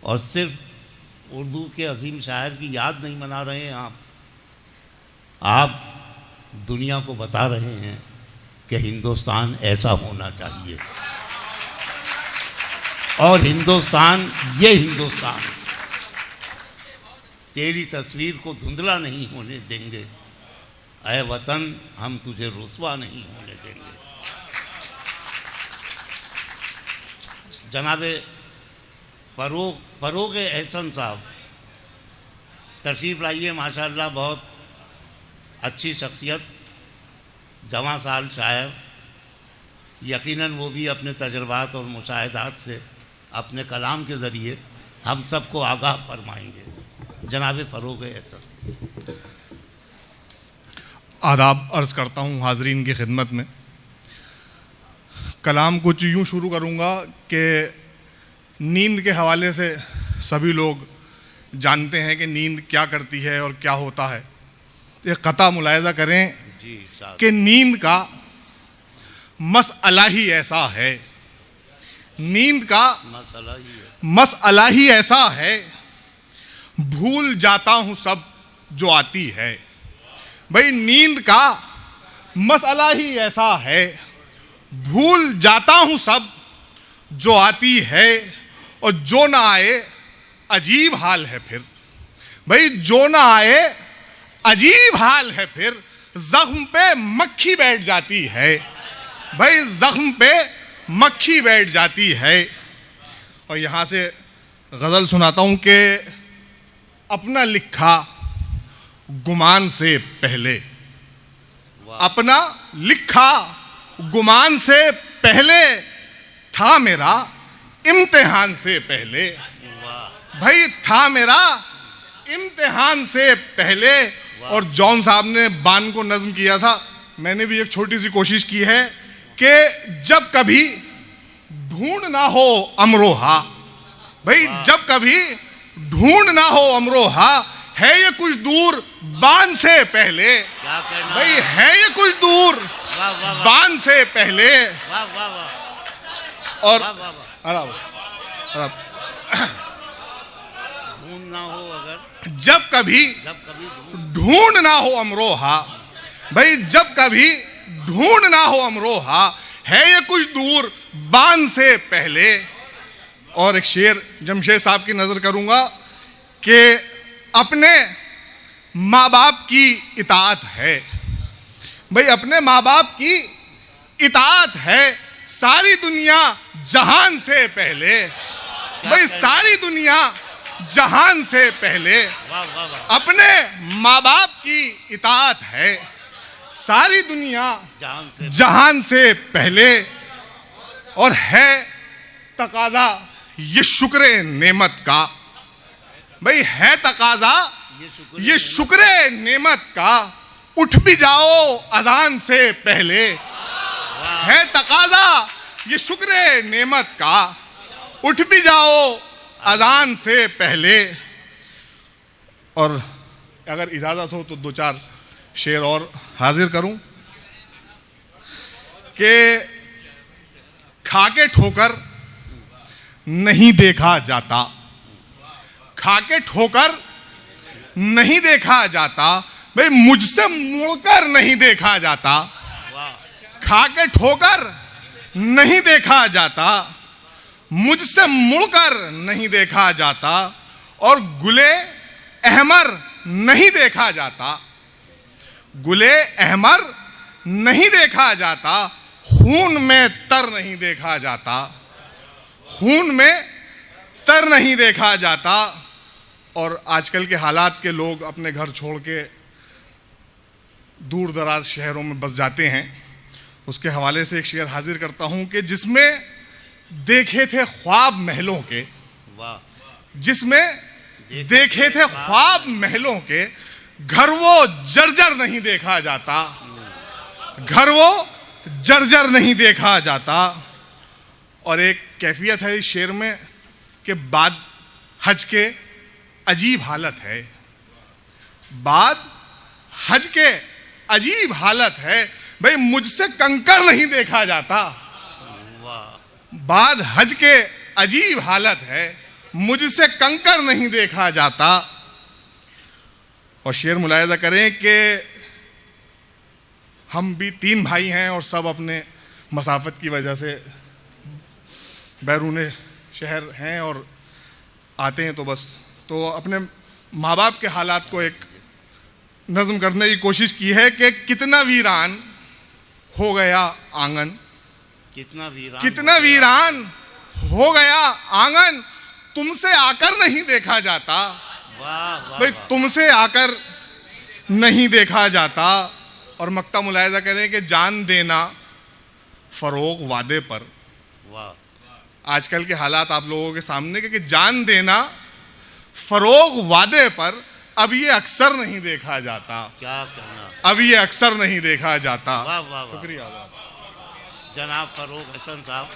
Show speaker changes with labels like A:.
A: और सिर्फ उर्दू के अजीम शायर की याद नहीं मना रहे हैं आप दुनिया को बता रहे हैं कि हिंदुस्तान ऐसा होना चाहिए और हिंदुस्तान, ये हिंदुस्तान तेरी तस्वीर को धुंधला नहीं होने देंगे। ऐ वतन, हम तुझे रुस्वा नहीं होने देंगे। जनाबे फरोग एहसन साहब तशरीफ़ लाइए। माशाअल्लाह बहुत अच्छी शख्सियत, जवां साल शायर, यकीनन वो भी अपने तजर्बात और मुशाहिदात से अपने कलाम के ज़रिए हम सबको आगाह फरमाएंगे। जनाब फरोग एहसन।
B: आदाब अर्ज़ करता हूँ हाज़रीन की खिदमत में। कलाम कुछ यूँ शुरू करूँगा कि नींद के हवाले से सभी लोग जानते हैं कि नींद क्या करती है और क्या होता है। एक क़ता मुलाहिज़ा करें कि नींद का मसअला ही ऐसा है, नींद का मसअला ही ऐसा है, भूल जाता हूँ सब जो आती है। भाई नींद का मसअला ही ऐसा है, भूल जाता हूँ सब जो आती है, और जो ना आए अजीब हाल है फिर। भाई जो ना आए अजीब हाल है फिर, जख्म पे मक्खी बैठ जाती है। भाई जख्म पे मक्खी बैठ जाती है। और यहाँ से गज़ल सुनाता हूँ कि अपना लिखा गुमान से पहले, अपना लिखा गुमान से पहले था मेरा इम्तिहान से पहले। भाई था मेरा इम्तिहान से पहले। और जॉन साहब ने बान को नज़्म किया था, मैंने भी एक छोटी सी कोशिश की है कि जब कभी ढूंढ ना हो अमरोहा। भाई जब कभी ढूंढ ना हो अमरोहा, है ये कुछ दूर बान से पहले। भाई है ये कुछ दूर बान से पहले। और
A: ढूंढ ना हो अगर,
B: जब कभी ढूंढ ना हो अमरोहा। भाई जब कभी ढूंढ ना हो अमरोहा, है ये कुछ दूर बान से पहले। और एक शेर जमशेद साहब की नजर करूंगा कि अपने माँ बाप की इताअत है। भाई अपने माँ बाप की इताअत है, सारी दुनिया जहान से पहले। भाई सारी दुनिया जहान से पहले अपने माँ बाप की इताअत है, सारी दुनिया जहान से पहले। और है तकाजा ये शुक्र नेमत का। भाई है तकाजा ये शुक्र नेमत का, उठ भी जाओ अजान से पहले। है तकाजा ये शुक्र नेमत का, उठ भी जाओ अजान से पहले। और अगर इजाज़त हो तो दो चार शेर और हाजिर करूं कि खाके ठोकर नहीं देखा जाता, खाके ठोकर नहीं देखा जाता। भाई मुझसे मुड़कर नहीं देखा जाता, खाके ठोकर नहीं देखा जाता, मुझसे मुड़कर नहीं देखा जाता। और गुले अहमर नहीं देखा जाता, गुले अहमर नहीं देखा जाता, खून में तर नहीं देखा जाता, खून में तर नहीं देखा जाता। और आजकल के हालात के लोग अपने घर छोड़ के दूर दराज शहरों में बस जाते हैं, उसके हवाले से एक शेर हाजिर करता हूं कि जिसमें देखे थे ख्वाब महलों के, जिसमें देखे थे ख्वाब महलों के, घर वो जर्जर नहीं देखा जाता, घर वो जर्जर नहीं देखा जाता। और एक कैफियत है इस शेर में कि बाद हज के अजीब हालत है, बाद हज के अजीब हालत है। भाई मुझसे कंकर नहीं देखा जाता, बाद हज के अजीब हालत है, मुझसे कंकर नहीं देखा जाता। और शेर मुलाहिजा करें कि हम भी 3 भाई हैं और सब अपने मसाफत की वजह से बैरून शहर हैं और आते हैं तो अपने माँ बाप के हालात को एक नज़म करने की कोशिश की है कि कितना वीरान हो गया आंगन, कितना वीरान हो गया आंगन, तुमसे आकर नहीं देखा जाता। भाई तुमसे आकर नहीं देखा जाता। और मक्ता मुलाहिजा करें कि जान देना फरोग वादे पर। आजकल के हालात आप लोगों के सामने कि जान देना फरोग वादे पर अब ये अक्सर नहीं देखा जाता।
A: क्या कहना,
B: अब ये अक्सर नहीं देखा जाता।
A: वाह वाह वाह।
B: शुक्रिया
A: जनाब फरूक हसन साहब।